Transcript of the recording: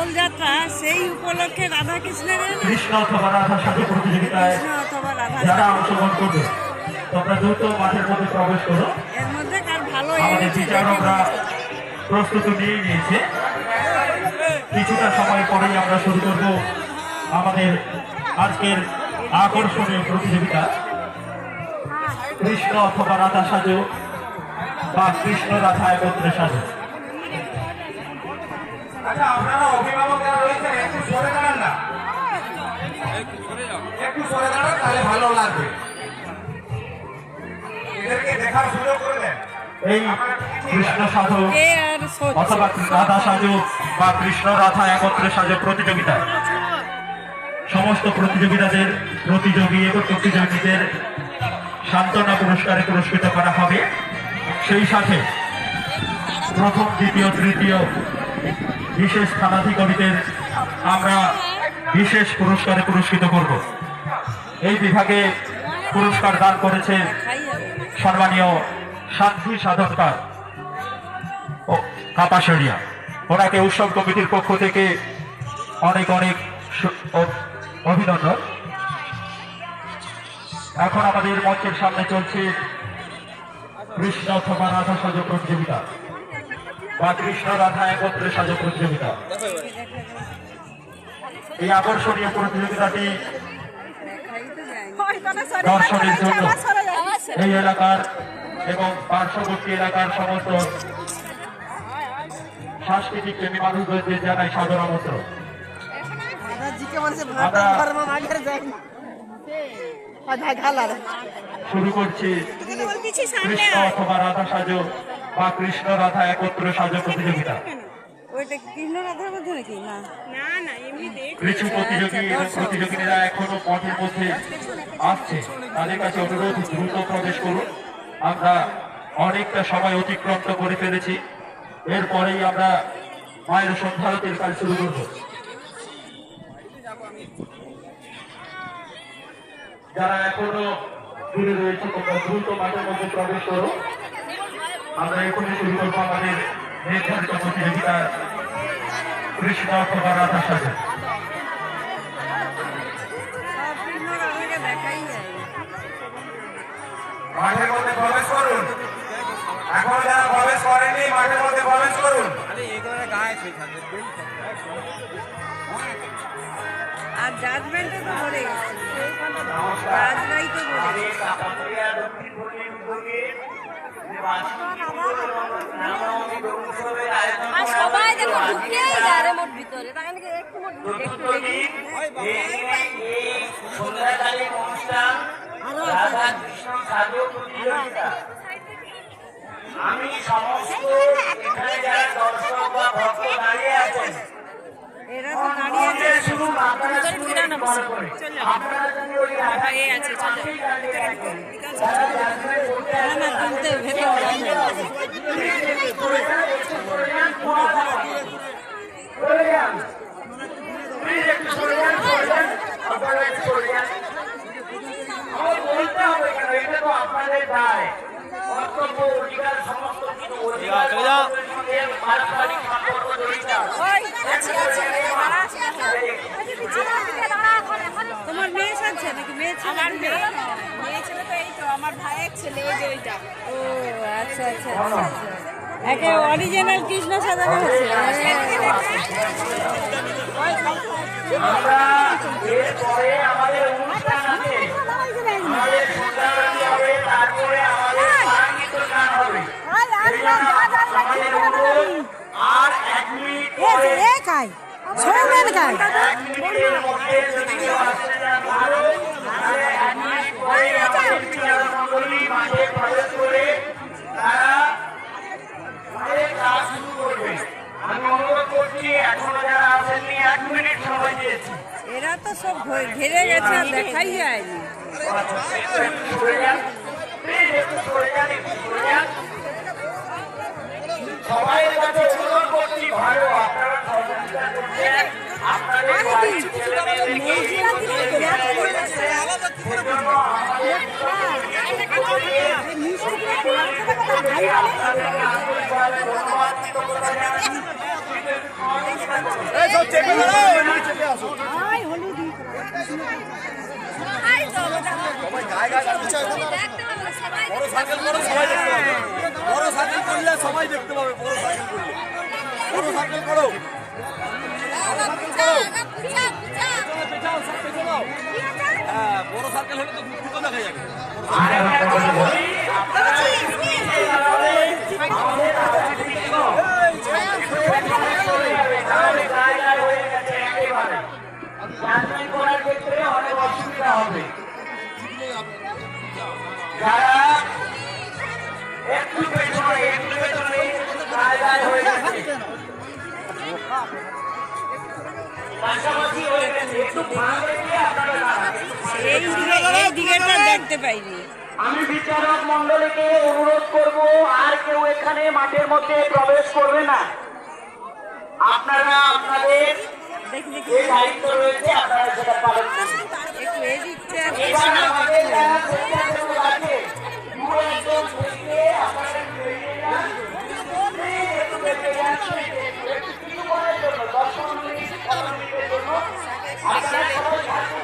দোলযাত্রা, সেই উপলক্ষে রাধা কৃষ্ণের কৃষ্ণ অথবা রাধা সাথে প্রতিযোগিতায় যারা অংশগ্রহণ করবে তোমরা দ্রুত মাঠের মধ্যে প্রবেশ করো। এর মধ্যে কার ভালো আমাদের বিচারকরা প্রস্তুতি নিয়ে নিয়েছে, কিছুটা সময় পরেই আমরা শুরু করব আমাদের আজকের আকর্ষণীয় প্রতিযোগিতা কৃষ্ণ অথবা রাধা সাজো বা কৃষ্ণ রাধা একত্রে সাজো। আচ্ছা, আপনারা অভিভাবকরা রয়েছেন, একটু সরে দাঁড়ান না, একটু সরে দাঁড়ান, তাহলে ভালো লাগবে, এদেরকে দেখার সুযোগ করে দেন। এই কৃষ্ণ সাজো অথবা রাধা সাজো বা কৃষ্ণ রাধা একত্রে সাজো প্রতিযোগিতা সমস্ত প্রতিযোগী এবং প্রতিযোগীদের সান্ত্বনা পুরস্কারে পুরস্কৃত করা হবে। সেই সাথে প্রথম, দ্বিতীয়, তৃতীয় বিশেষ স্থানাধিকারীদের আমরা বিশেষ পুরস্কারে পুরস্কৃত করব। এই বিভাগে পুরস্কার দান করেছে সম্মানীয় শান্তি সাধনকার ও কাপাসরিয়া। ওনাকে উৎসব কমিটির পক্ষ থেকে অনেক অনেক অভিনন্দন। এখন আমাদের মঞ্চের সামনে চলছে কৃষ্ণ অথবা রাধা সাজো প্রতিযোগিতা বা কৃষ্ণ রাধা একত্রে সাজো প্রতিযোগিতা। এই আকর্ষণীয় প্রতিযোগিতাটি দর্শনের জন্য এই এলাকার এবং পার্শ্ববর্তী এলাকার সমস্ত সাংস্কৃতিক প্রেমী মানুষদের জানাই সাদর আমন্ত্রণ। শুরু করছি কৃষ্ণ অথবা রাধা সাজো বা কৃষ্ণ রাধা একত্রে সাজো প্রতিযোগিতা। কিছু প্রতিযোগী এবং প্রতিযোগীরা এখনো পথের মধ্যে আসছে, তাদের কাছে অনুরোধ দ্রুত প্রবেশ করুন। আমরা অনেকটা সময় অতিক্রান্ত করে ফেলেছি, এরপরেই আমরা মায়ের সন্ধ্যারতির কাজ শুরু করব। যারা এখনো দূরে রয়েছে তোমরা দ্রুত মাঠের মধ্যে প্রবেশ করো। আমরা এখনই শুরু করবো আমাদের নির্ধারিত প্রতিযোগিতা কৃষ্ণ অথবা রাধা সাজো। মাঠের মধ্যে প্রবেশ করুন, এখন যারা প্রবেশ করেনি মাঠের মধ্যে প্রবেশ করুন। আর জাজমেন্টে তো ভরে গেছে, রাজবাড়ি তো ভরে গেছে। আর সবাই দেখো ঢুকিয়েই যায় রে মোট ভিতরে, তাহলে একটু মোট একটু দেখি। সন্ধ্যাকালীন অনুষ্ঠান রাধা কৃষ্ণ সাজো প্রতিযোগিতা। আমি সমস্ত এখানে যারা দর্শক বা ভক্ত দাঁড়িয়ে আছেন, এরা তো দাঁড়িয়ে আছে, শুধু আপনারা শুধু একটু মনে করে আপনারা যদি ওই রাধা না তুলতে ভেতর যায় না। বলতে হবে কেন, এটা তো আপনাদের দায়, কর্তব্য, অধিকার, সমস্ত কিছু অধিকার পারস্পরিক সম্পর্ক জড়িত আছে। তোমার মেয়ে সাজছে নাকি? মেয়ে ছেলে? মেয়ে ছেলে তো এই তো আমার ভাইয়ের ছেলে, এই যে ওইটা। ও আচ্ছা আচ্ছা আচ্ছা আচ্ছা, একে অরিজিনাল কৃষ্ণ সাজানো হচ্ছে। আমরা এরপরে আমাদের অনুষ্ঠান আছে, আমাদের সন্ধ্যারতি হবে, তারপরে আমাদের সঙ্গীত গান হবে। আমাদের অনুরোধ আর 1 মিনিট পরে 1 মিনিটের মধ্যে যদি কেউ আসতে চান ভালো, তাহলে 1 মিনিট পরে আমাদের বিচারকমণ্ডলী মাঠে প্রবেশ করে তারা তাদের কাজ শুরু করবে। আমি অনুরোধ করছি, এখনো যারা আসেননি 1 মিনিট সময় দিয়েছি। এরা তো সব ঘিরে গেছে, আর দেখাই যায়নি। সবাই কাছে অনুরোধ করছি, ভালো আপনারা সহযোগিতা করছেন, আপনাদের বাড়ির ছেলেমেয়েদেরকে ধন্যবাদ। বড় সাইকেল করলে সবাই দেখতে পাবে। বড় সাইকেল করলে, বড় সাইকেল করো, হ্যাঁ বড় সাইকেল হলে তো দুটো দেখা যাবে। আরেকটা কথা বলি, আপনারা তাহলে জায়গায় হয়ে গেছে একেবারে। জার্নি করার ক্ষেত্রে অনেক অসুবিধা হবে। যারা একটু পেছনে জায়গায় হয়ে গেছে, পাশাপাশি হয়ে গেছে, একটু ভাঙে দিয়ে আপনারা দাঁড়ান। এই দিকেটা দেখতে পাইনি। আমি বিচারক মন্ডলীকে অনুরোধ করব, আর কেউ এখানে মাঠের মধ্যে প্রবেশ করবে না। আপনারা আপনাদের যে দায়িত্ব রয়েছে আপনারা সেটা পালন করুন। একটু এদিকটা এবার আমাদের যারা স্বেচ্ছাসেবক আছে, পুরো একদম থেকে আপনারা একটু এগিয়ে যান। একটু এগিয়ে যান, একটু কিছু করার জন্য 10 মিনিট 15 মিনিটের জন্য আপনারা সবাই থাকুন।